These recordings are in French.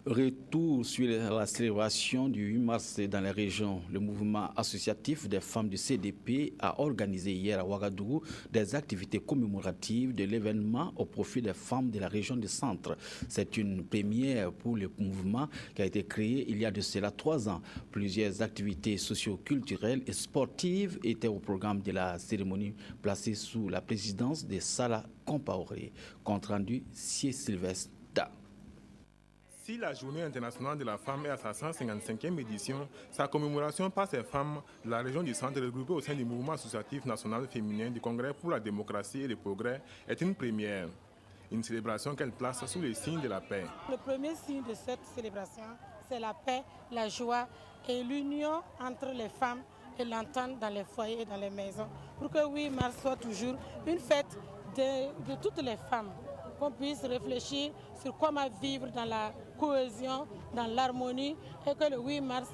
Retour sur la célébration du 8 mars dans les régions. Le mouvement associatif des femmes du CDP a organisé hier à Ouagadougou des activités commémoratives de l'événement au profit des femmes de la région du centre. C'est une première pour le mouvement qui a été créé il y a de cela 3 ans. Plusieurs activités socio-culturelles et sportives étaient au programme de la cérémonie placée sous la présidence de Salah Compaoré. Compte rendu Sylvestre. Si la Journée internationale de la femme est à sa 155e édition, sa commémoration par ces femmes de la région du centre regroupées au sein du mouvement associatif national féminin du Congrès pour la démocratie et le progrès est une première. Une célébration qu'elle place sous le signe de la paix. Le premier signe de cette célébration, c'est la paix, la joie et l'union entre les femmes et l'entente dans les foyers et dans les maisons. Pour que 8 mars soit toujours une fête de toutes les femmes. Qu'on puisse réfléchir sur comment vivre dans la cohésion, dans l'harmonie et que le 8 mars,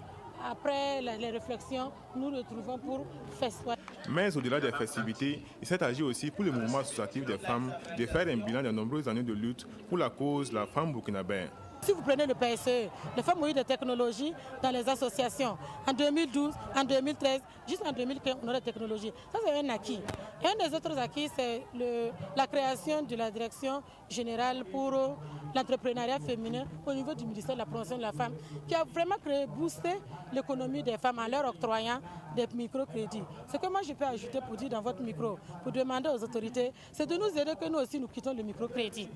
après les réflexions, nous nous retrouvons pour festoyer. Mais au-delà des festivités, il s'est agi aussi pour le mouvement associatif des femmes de faire un bilan de nombreuses années de lutte pour la cause de la femme burkinabé. Si vous prenez le PSE, les femmes ont eu des technologies dans les associations. En 2012, en 2013, jusqu'en 2015, on a des technologies. Ça, c'est un acquis. Et un des autres acquis, c'est la création de la direction générale pour l'entrepreneuriat féminin au niveau du ministère de la promotion de la femme, qui a vraiment boosté l'économie des femmes en leur octroyant des microcrédits. Ce que moi, je peux ajouter pour dire dans votre micro, pour demander aux autorités, c'est de nous aider que nous aussi, nous quittons le microcrédit.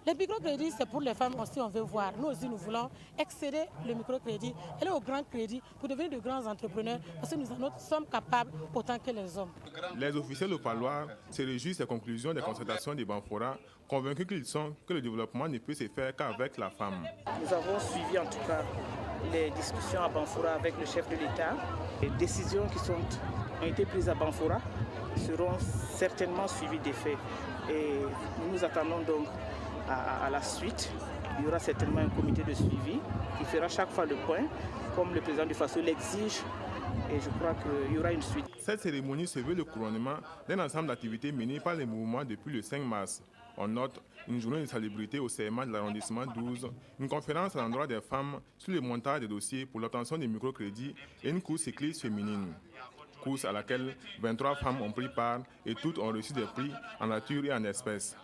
Les microcrédits, c'est pour les femmes aussi, on veut voir. Nous aussi, nous voulons excéder le microcrédit, aller au grand crédit pour devenir de grands entrepreneurs parce que nous sommes capables autant que les hommes. Les officiels au parloir se réjouissent des conclusions des concertations des Banfora, convaincus qu'ils sont que le développement ne peut se faire qu'avec la femme. Nous avons suivi en tout cas les discussions à Banfora avec le chef de l'État. Les décisions qui ont été prises à Banfora seront certainement suivies des faits. Et nous attendons donc à la suite, il y aura certainement un comité de suivi qui fera chaque fois le point, comme le président du FASO l'exige, et je crois qu'il y aura une suite. Cette cérémonie se veut le couronnement d'un ensemble d'activités menées par les mouvements depuis le 5 mars. On note une journée de salubrité au CMA de l'arrondissement 12, une conférence à l'endroit des femmes sur le montage des dossiers pour l'obtention des microcrédits et une course cycliste féminine. Course à laquelle 23 femmes ont pris part et toutes ont reçu des prix en nature et en espèces.